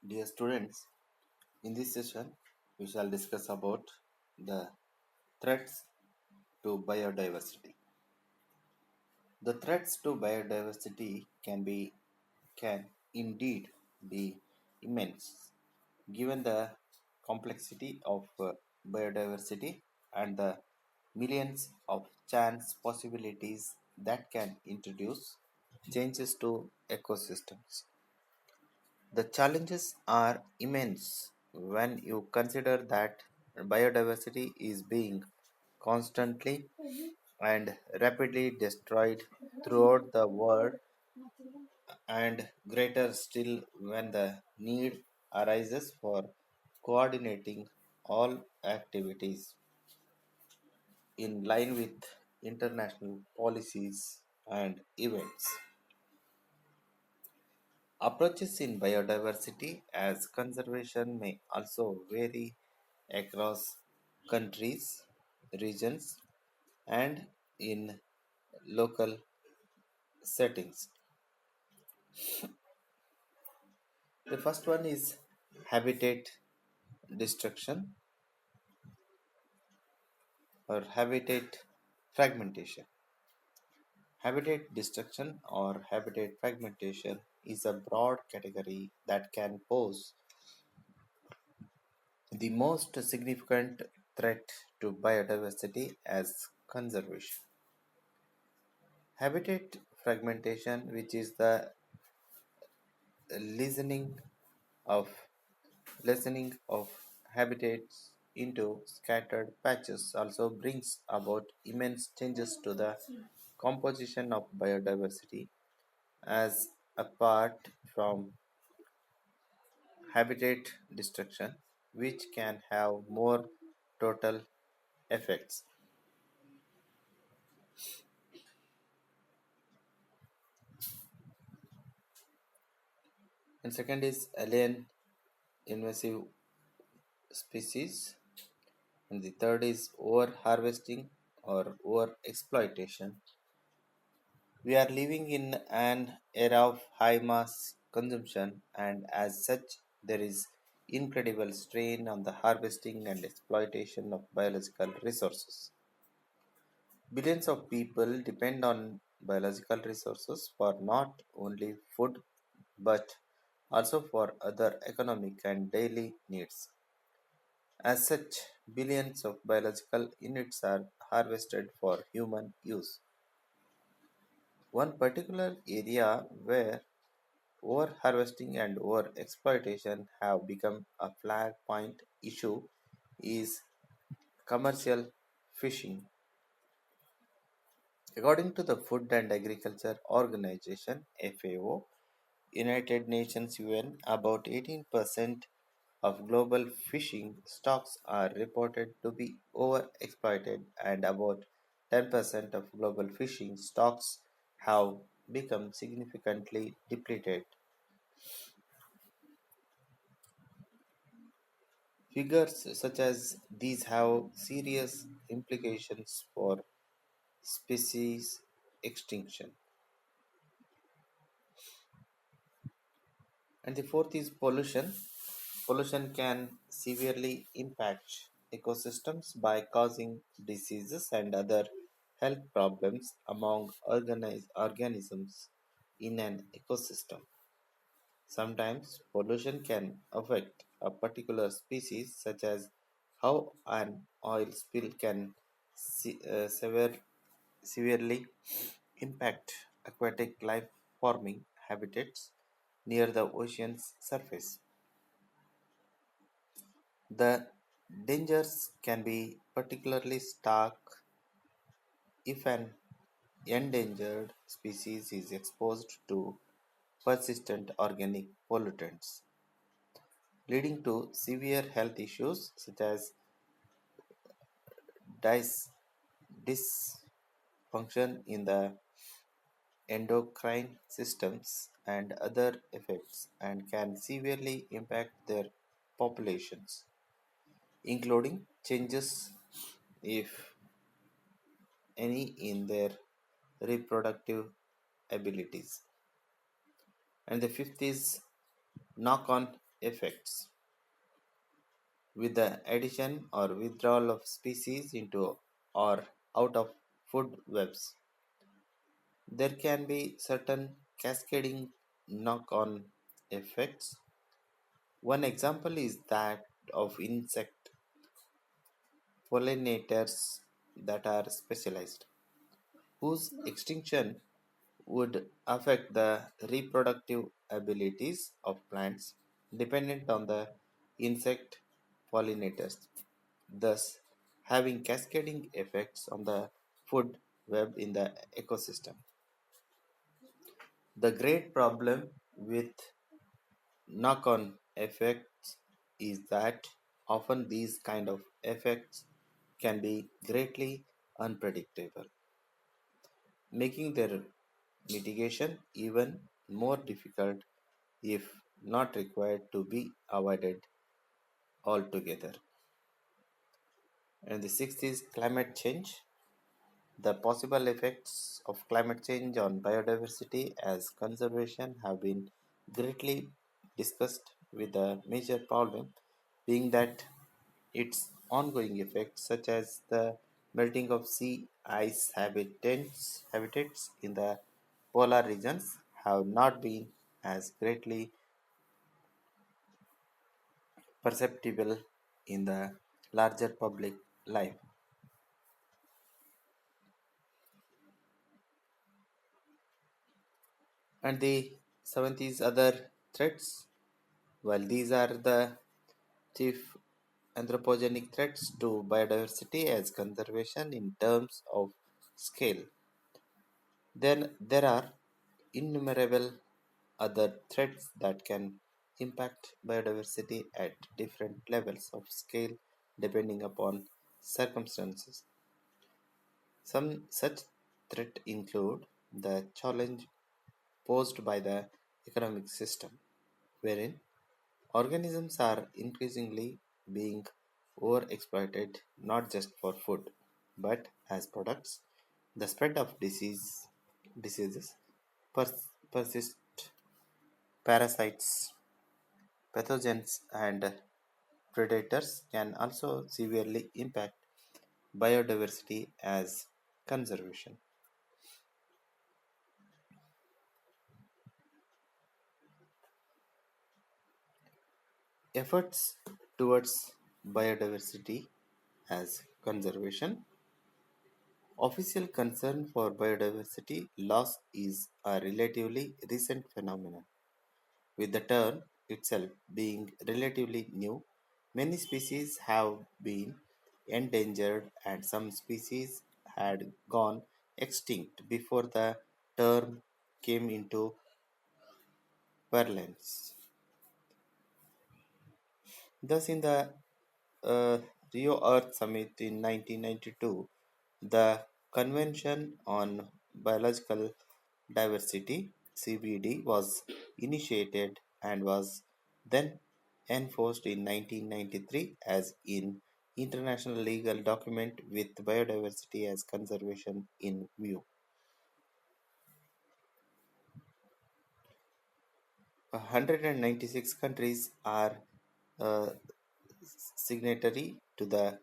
Dear students, in this session we shall discuss about the threats to biodiversity. The threats to biodiversity can indeed be immense given the complexity of biodiversity and the millions of chance possibilities that can introduce changes to ecosystems. The challenges are immense when you consider that biodiversity is being constantly and rapidly destroyed throughout the world, and greater still when the need arises for coordinating all activities in line with international policies and events. Approaches in biodiversity as conservation may also vary across countries, regions, and in local settings. The first one is habitat destruction or habitat fragmentation. Habitat destruction or habitat fragmentation is a broad category that can pose the most significant threat to biodiversity as conservation. Habitat fragmentation, which is the lessening of lessening of habitats into scattered patches, also brings about immense changes to the composition of biodiversity as apart from habitat destruction, which can have more total effects. And second is alien invasive species, and the third is over harvesting or over exploitation. We are living in an era of high mass consumption, and as such, there is incredible strain on the harvesting and exploitation of biological resources. Billions of people depend on biological resources for not only food but also for other economic and daily needs. As such, billions of biological units are harvested for human use. One particular area where overharvesting and overexploitation have become a flagpoint issue is commercial fishing. According to the Food and Agriculture Organization (FAO), United Nations UN, about 18% of global fishing stocks are reported to be overexploited, and about 10% of global fishing stocks have become significantly depleted. Figures such as these have serious implications for species extinction. And the fourth is pollution. Pollution can severely impact ecosystems by causing diseases and other health problems among organisms in an ecosystem. Sometimes pollution can affect a particular species, such as how an oil spill can severely impact aquatic life forming habitats near the ocean's surface. The dangers can be particularly stark if an endangered species is exposed to persistent organic pollutants, leading to severe health issues such as dis- dysfunction in the endocrine systems and other effects, and can severely impact their populations, including changes, if any, in their reproductive abilities. And the fifth is knock on effects. With the addition or withdrawal of species into or out of food webs, there can be certain cascading knock on effects. One example is that of insect pollinators that are specialized, whose extinction would affect the reproductive abilities of plants dependent on the insect pollinators, thus having cascading effects on the food web in the ecosystem. The great problem with knock on effects is that often these kind of effects can be greatly unpredictable, making their mitigation even more difficult if not required to be avoided altogether. And the sixth is climate change. The possible effects of climate change on biodiversity as conservation have been greatly discussed, with the major problem being that its ongoing effects, such as the melting of sea ice habitats in the polar regions, have not been as greatly perceptible in the larger public life. And the seventh is other threats. While these are the chief anthropogenic threats to biodiversity as conservation in terms of scale, then there are innumerable other threats that can impact biodiversity at different levels of scale depending upon circumstances. Some such threats include the challenge posed by the economic system, wherein organisms are increasingly being overexploited not just for food but as products. The spread of diseases, persist parasites, pathogens, and predators can also severely impact biodiversity as conservation. Efforts towards biodiversity as conservation. Official concern for biodiversity loss is a relatively recent phenomenon, with the term itself being relatively new. Many species have been endangered, and some species had gone extinct before the term came into parlance. Thus, in the uh, Rio Earth Summit in 1992, the Convention on Biological Diversity (CBD) was initiated and was then enforced in 1993 as an international legal document with biodiversity as conservation in view. 196 countries are uh, signatory to the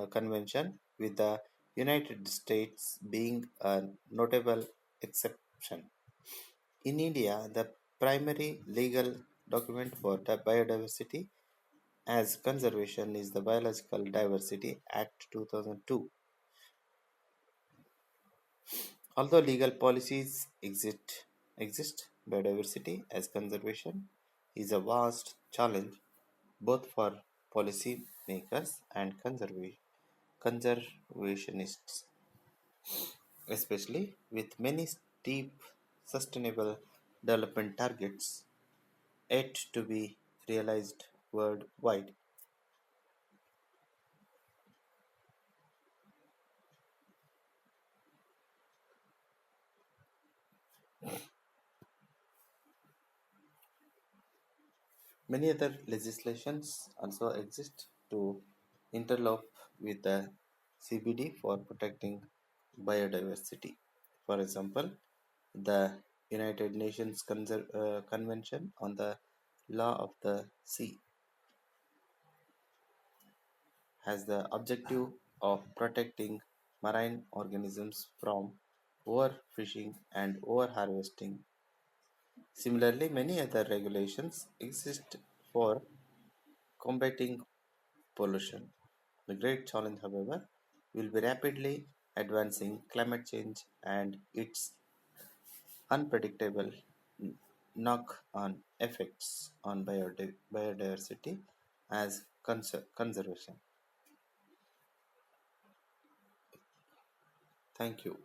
convention, with the United States being a notable exception. In India, the primary legal document for the biodiversity as conservation is the Biological Diversity Act 2002. Although legal policies exist, biodiversity as conservation is a vast challenge both for policy makers and conservationists, especially with many steep sustainable development targets yet to be realized worldwide. Many other legislations also exist to interlope with the CBD for protecting biodiversity. For example, the United Nations Convention on the law of the sea has the objective of protecting marine organisms from overfishing and overharvesting. Similarly, many other regulations exist for combating pollution. The great challenge, however, will be rapidly advancing climate change and its unpredictable knock on effects on biodiversity as conservation. Thank you.